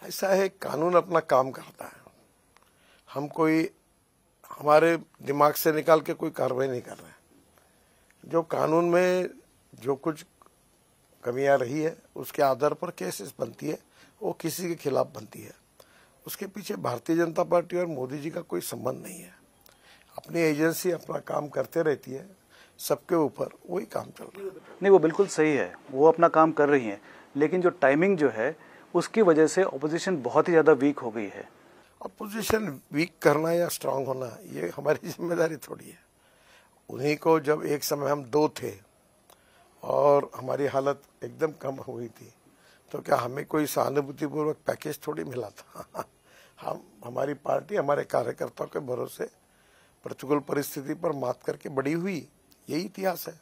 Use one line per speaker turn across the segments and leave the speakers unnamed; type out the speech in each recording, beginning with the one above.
ऐसा है, कानून अपना काम करता है। हम कोई हमारे दिमाग से निकाल के कोई कार्रवाई नहीं कर रहे हैं। जो कानून में जो कुछ कमियां रही है उसके आधार पर केसेस बनती है, वो किसी के खिलाफ बनती है। उसके पीछे भारतीय जनता पार्टी और मोदी जी का कोई संबंध नहीं है। अपनी एजेंसी अपना काम करते रहती है, सबके ऊपर वही काम चल रहा है।
नहीं, वो बिल्कुल सही है, वो अपना काम कर रही हैं, लेकिन जो टाइमिंग जो है उसकी वजह से ऑपोजिशन बहुत ही ज़्यादा वीक हो गई है।
अपोजिशन वीक करना या स्ट्रांग होना ये हमारी जिम्मेदारी थोड़ी है। उन्हीं को जब एक समय हम दो थे और हमारी हालत एकदम कम हो गई थी, तो क्या हमें कोई सहानुभूतिपूर्वक पैकेज थोड़ी मिला था? हमारी पार्टी हमारे कार्यकर्ताओं के भरोसे प्रतिकूल परिस्थिति पर मात करके बड़ी हुई, यही इतिहास है।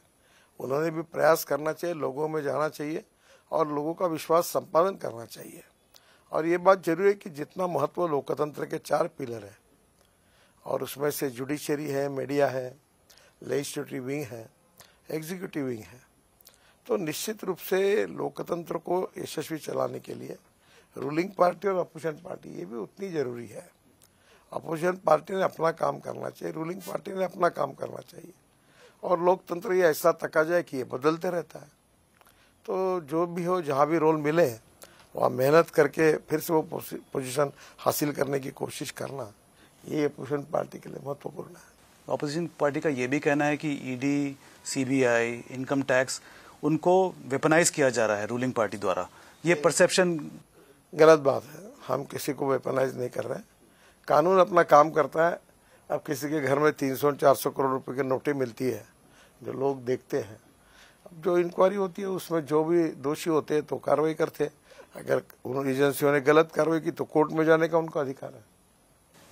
उन्होंने भी प्रयास करना चाहिए, लोगों में जाना चाहिए और लोगों का विश्वास संपादन करना चाहिए। और ये बात जरूरी है कि जितना महत्व लोकतंत्र के 4 पिलर है और उसमें से जुडिशरी है, मीडिया है, लेजिस्लेटिव विंग है, एग्जीक्यूटिव विंग है, तो निश्चित रूप से लोकतंत्र को यशस्वी चलाने के लिए रूलिंग पार्टी और अपोजिशन पार्टी ये भी उतनी जरूरी है। अपोजिशन पार्टी ने अपना काम करना चाहिए, रूलिंग पार्टी ने अपना काम करना चाहिए। और लोकतंत्र ये ऐसा तकाजा है कि ये बदलते रहता है। तो जो भी हो, जहाँ भी रोल मिले वहाँ मेहनत करके फिर से वो पोजीशन हासिल करने की कोशिश करना, ये अपोजिशन पार्टी के लिए महत्वपूर्ण है।
ऑपोजिशन पार्टी का ये भी कहना है कि ईडी, सीबीआई, इनकम टैक्स, उनको वेपनाइज किया जा रहा है रूलिंग पार्टी द्वारा। ये परसेप्शन
गलत बात है। हम किसी को वेपनाइज नहीं कर रहे हैं। कानून अपना काम करता है। अब किसी के घर में 300-400 करोड़ रुपए की नोटें मिलती है, जो लोग देखते हैं। अब जो इंक्वायरी होती है उसमें जो भी दोषी होते हैं तो कार्रवाई करते हैं। अगर उन एजेंसियों ने गलत कार्रवाई की तो कोर्ट में जाने का उनका अधिकार है।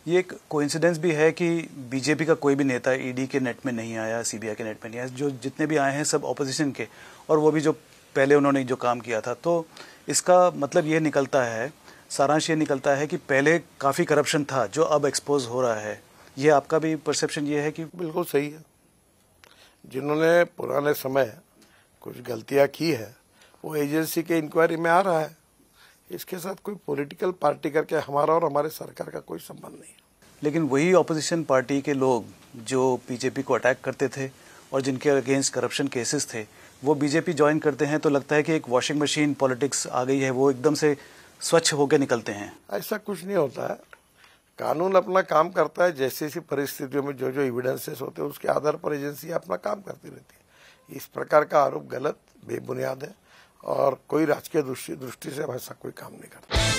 ये एक कोइंसिडेंस भी है कि बीजेपी का कोई भी नेता ईडी के नेट में नहीं आया, सीबीआई के नेट में नहीं आया। जो जितने भी आए हैं सब ऑपोजिशन के, और वो भी जो पहले उन्होंने जो काम किया था। तो इसका मतलब ये निकलता है, सारांश ये निकलता है कि पहले काफ़ी करप्शन था जो अब एक्सपोज हो रहा है। ये आपका भी परसेप्शन ये है कि
बिल्कुल सही है। जिन्होंने पुराने समय कुछ गलतियां की है वो एजेंसी के इंक्वायरी में आ रहा है। इसके साथ कोई पॉलिटिकल पार्टी करके हमारा और हमारे सरकार का कोई संबंध नहीं है।
लेकिन वही ऑपोजिशन पार्टी के लोग जो बीजेपी को अटैक करते थे और जिनके अगेंस्ट करप्शन केसेस थे, वो बीजेपी ज्वाइन करते हैं तो लगता है कि एक वॉशिंग मशीन पॉलिटिक्स आ गई है, वो एकदम से स्वच्छ होकर निकलते हैं।
ऐसा कुछ नहीं होता है। कानून अपना काम करता है। जैसी जैसी परिस्थितियों में जो जो एविडेंसेस होते हैं उसके आधार पर एजेंसी अपना काम करती रहती है। इस प्रकार का आरोप गलत, बेबुनियाद है और कोई राजकीय दृष्टि से ऐसा कोई काम नहीं करता।